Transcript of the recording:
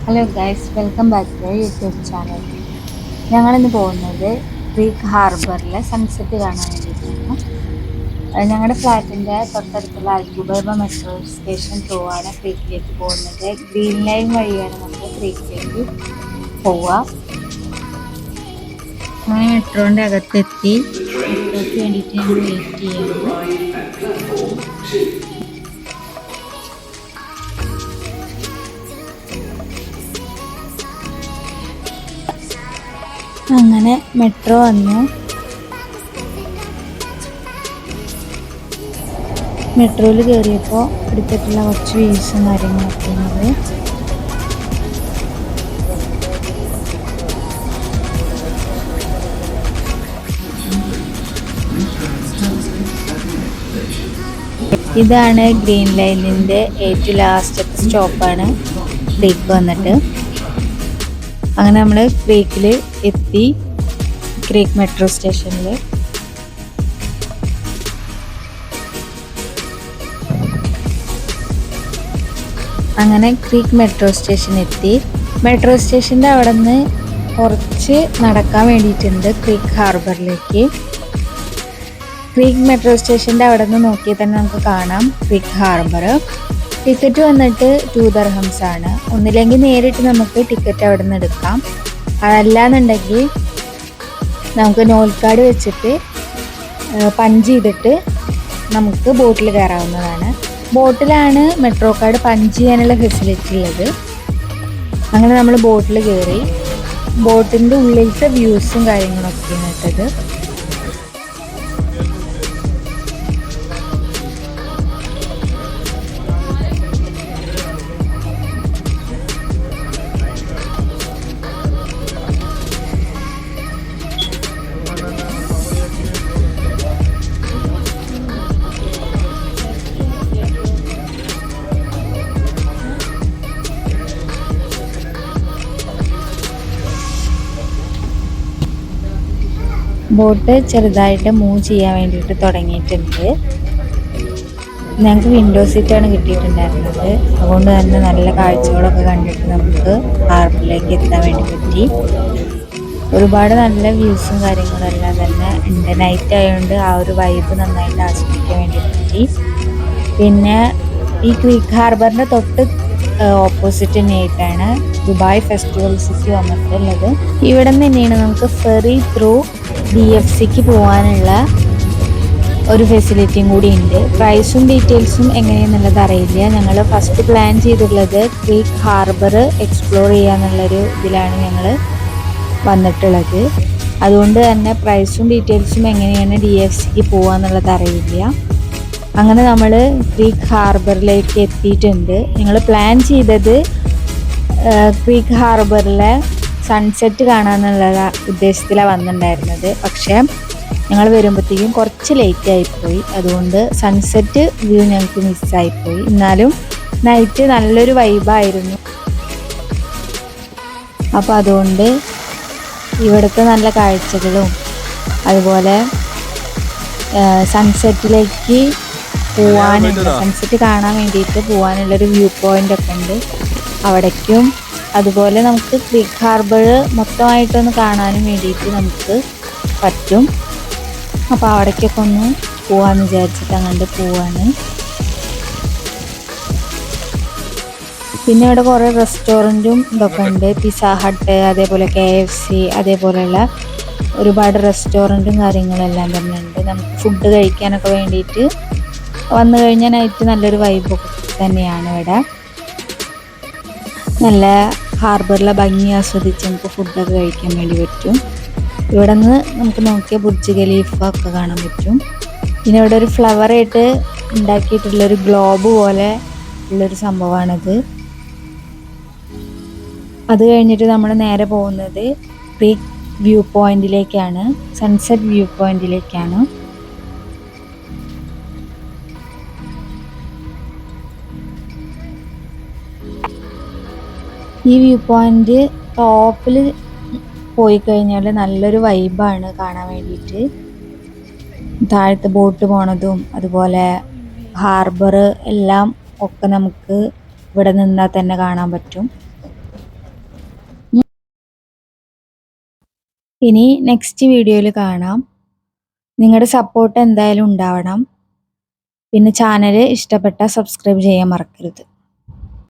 Hello guys, welcome back to YouTube channel. ഞങ്ങളിന്ന് പോകുന്നത് creek ഹാർബറിലെ sunset കാണാൻ വേണ്ടിയിട്ടാണ്. ഞങ്ങളുടെ ഫ്ലാറ്റിൻ്റെ തൊട്ടടുത്തുള്ള അൽഗുബൈബ മെട്രോ സ്റ്റേഷൻ ത്രൂ ആണ് ക്രീക്കിലേക്ക് പോകുന്നത്. ഗ്രീൻ ലൈൻ വഴിയാണ് നമ്മൾ ക്രീക്കിലേക്ക് പോവുക. അങ്ങനെ മെട്രോൻ്റെ അകത്തെത്തി മെട്രോയ്ക്ക് വേണ്ടിയിട്ട് ഞങ്ങൾ വെയിറ്റ് ചെയ്യുന്നു. അങ്ങനെ മെട്രോ വന്നു. മെട്രോയിൽ കയറിയപ്പോൾ എടുത്തിട്ടുള്ള കുറച്ച് വ്യൂസും കാര്യങ്ങളൊക്കെ ഉള്ളത്. ഇതാണ് ഗ്രീൻ ലൈനിൻ്റെ ഏറ്റവും ലാസ്റ്റത്തെ സ്റ്റോപ്പാണ് ക്രീക്ക് വന്നിട്ട്. അങ്ങനെ നമ്മൾ ക്രീക്കിൽ എത്തി, ക്രീക്ക് മെട്രോ സ്റ്റേഷനിൽ. അങ്ങനെ ക്രീക്ക് മെട്രോ സ്റ്റേഷൻ എത്തി. മെട്രോ സ്റ്റേഷൻ്റെ അവിടെ നിന്ന് കുറച്ച് നടക്കാൻ വേണ്ടിയിട്ടുണ്ട് ക്രീക്ക് ഹാർബറിലേക്ക്. ക്രീക്ക് മെട്രോ സ്റ്റേഷൻ്റെ അവിടെ നിന്ന് നോക്കിയാൽ തന്നെ നമുക്ക് കാണാം ക്രീക്ക് ഹാർബർ. ടിക്കറ്റ് വന്നിട്ട് 2 ദിർഹംസ് ആണ്. ഒന്നില്ലെങ്കിൽ നേരിട്ട് നമുക്ക് ടിക്കറ്റ് അവിടെ നിന്ന് എടുക്കാം, അതല്ലാന്നുണ്ടെങ്കിൽ നമുക്ക് നോൾ കാർഡ് വെച്ചിട്ട് പഞ്ച് ചെയ്തിട്ട് നമുക്ക് ബോട്ടിൽ കയറാവുന്നതാണ്. ബോട്ടിലാണ് മെട്രോ കാർഡ് പഞ്ച് ചെയ്യാനുള്ള ഫെസിലിറ്റി ഉള്ളത്. അങ്ങനെ നമ്മൾ ബോട്ടിൽ കയറി. ബോട്ടിൻ്റെ ഉള്ളിലത്തെ വ്യൂസും കാര്യങ്ങളൊക്കെയാണ് ഇട്ടത്. ബോട്ട് ചെറുതായിട്ട് മൂവ് ചെയ്യാൻ വേണ്ടിയിട്ട് തുടങ്ങിയിട്ടുണ്ട്. ഞങ്ങൾക്ക് വിൻഡോ സീറ്റാണ് കിട്ടിയിട്ടുണ്ടായിരുന്നത്. അതുകൊണ്ട് തന്നെ നല്ല കാഴ്ചകളൊക്കെ കണ്ടിട്ട് നമുക്ക് ഹാർബറിലേക്ക് എത്താൻ വേണ്ടി പറ്റി. ഒരുപാട് നല്ല വ്യൂസും കാര്യങ്ങളും എല്ലാം തന്നെ ഉണ്ട്. നൈറ്റ് ആയതുകൊണ്ട് ആ ഒരു വൈബ് നന്നായിട്ട് ആസ്വദിക്കാൻ വേണ്ടി പറ്റി. പിന്നെ ഈ ക്രീക്ക് ഹാർബറിൻ്റെ തൊട്ട് ഓപ്പോസിറ്റ് തന്നെയായിട്ടാണ് ദുബായ് ഫെസ്റ്റിവൽ സിറ്റി വന്നിട്ടുള്ളത്. ഇവിടെ നിന്ന് തന്നെയാണ് നമുക്ക് ഫെറി ത്രൂ DFCക്ക് പോകാനുള്ള ഒരു ഫെസിലിറ്റിയും കൂടി ഉണ്ട്. പ്രൈസും ഡീറ്റെയിൽസും എങ്ങനെയാണെന്നുള്ളത് അറിയില്ല. ഞങ്ങൾ ഫസ്റ്റ് പ്ലാൻ ചെയ്തിട്ടുള്ളത് ക്രീക്ക് ഹാർബർ എക്സ്പ്ലോർ ചെയ്യാന്നുള്ളൊരു ഇതിലാണ് ഞങ്ങൾ വന്നിട്ടുള്ളത്. അതുകൊണ്ട് തന്നെ പ്രൈസും ഡീറ്റെയിൽസും എങ്ങനെയാണ് DFCക്ക് പോകാന്നുള്ളത് അറിയില്ല. അങ്ങനെ നമ്മൾ ക്രീക്ക് ഹാർബറിലേക്ക് എത്തിയിട്ടുണ്ട്. ഞങ്ങൾ പ്ലാൻ ചെയ്തത് ക്രീക്ക് ഹാർബറിലെ സൺസെറ്റ് കാണാമെന്നുള്ള ഉദ്ദേശത്തിലാണ് വന്നിട്ടുണ്ടായിരുന്നത്. പക്ഷേ ഞങ്ങൾ വരുമ്പോഴത്തേക്കും കുറച്ച് ലേറ്റ് ആയിപ്പോയി. അതുകൊണ്ട് സൺസെറ്റ് വ്യൂ ഞങ്ങൾക്ക് മിസ്സായിപ്പോയി. എന്നാലും നൈറ്റ് നല്ലൊരു വൈബായിരുന്നു. അപ്പോൾ അതുകൊണ്ട് ഇവിടുത്തെ നല്ല കാഴ്ചകളും അതുപോലെ സൺസെറ്റിലേക്ക് പോകാനുള്ള സൺസെറ്റ് കാണാൻ വേണ്ടിയിട്ട് പോകാനുള്ളൊരു വ്യൂ പോയിൻ്റ് ഒക്കെ ഉണ്ട് അവിടേക്കും. അതുപോലെ നമുക്ക് ക്രീക്ക് ഹാർബർ മൊത്തമായിട്ടൊന്ന് കാണാനും വേണ്ടിയിട്ട് നമുക്ക് പറ്റും. അപ്പോൾ അവിടേക്കൊക്കെ ഒന്ന് പോകാമെന്ന് വിചാരിച്ചിട്ട് അങ്ങോട്ട് പോവാണ്. പിന്നെ ഇവിടെ കുറേ റെസ്റ്റോറൻറ്റും ഇതൊക്കെ ഉണ്ട്. പിസ്സ ഹട്ട്, അതേപോലെ KFC, അതേപോലെയുള്ള ഒരുപാട് റെസ്റ്റോറൻറ്റും കാര്യങ്ങളെല്ലാം തന്നെ ഉണ്ട്. നമുക്ക് ഫുഡ് കഴിക്കാനൊക്കെ വേണ്ടിയിട്ട് വന്നു കഴിഞ്ഞാൽ നൈറ്റ് നല്ലൊരു വൈബൊക്കെ തന്നെയാണ് ഇവിടെ. നല്ല ഹാർബറിലെ ഭംഗി ആസ്വദിച്ച് നമുക്ക് ഫുഡൊക്കെ കഴിക്കാൻ വേണ്ടി പറ്റും. ഇവിടെ നിന്ന് നമുക്ക് നോക്കിയാൽ ബുർജ് ഖലീഫ ഒക്കെ കാണാൻ പറ്റും. പിന്നെ ഇവിടെ ഒരു ഫ്ലവറായിട്ട് ഉണ്ടാക്കിയിട്ടുള്ളൊരു ഗ്ലോബ് പോലെ ഉള്ളൊരു സംഭവമാണിത്. അത് കഴിഞ്ഞിട്ട് നമ്മൾ നേരെ പോകുന്നത് ക്രീക്ക് വ്യൂ പോയിന്റിലേക്കാണ്, സൺസെറ്റ് വ്യൂ പോയിന്റിലേക്കാണ്. ഈ വ്യൂ പോയിന്റ് ടോപ്പിൽ പോയി കഴിഞ്ഞാൽ നല്ലൊരു വൈബാണ് കാണാൻ വേണ്ടിയിട്ട്. താഴത്തെ ബോട്ട് പോണതും അതുപോലെ ഹാർബർ എല്ലാം ഒക്കെ നമുക്ക് ഇവിടെ നിന്നാൽ തന്നെ കാണാൻ പറ്റും. ഇനി നെക്സ്റ്റ് വീഡിയോയിൽ കാണാം. നിങ്ങളുടെ സപ്പോർട്ട് എന്തായാലും ഉണ്ടാവണം. പിന്നെ ചാനൽ ഇഷ്ടപ്പെട്ടാൽ സബ്സ്ക്രൈബ് ചെയ്യാൻ മറക്കരുത്.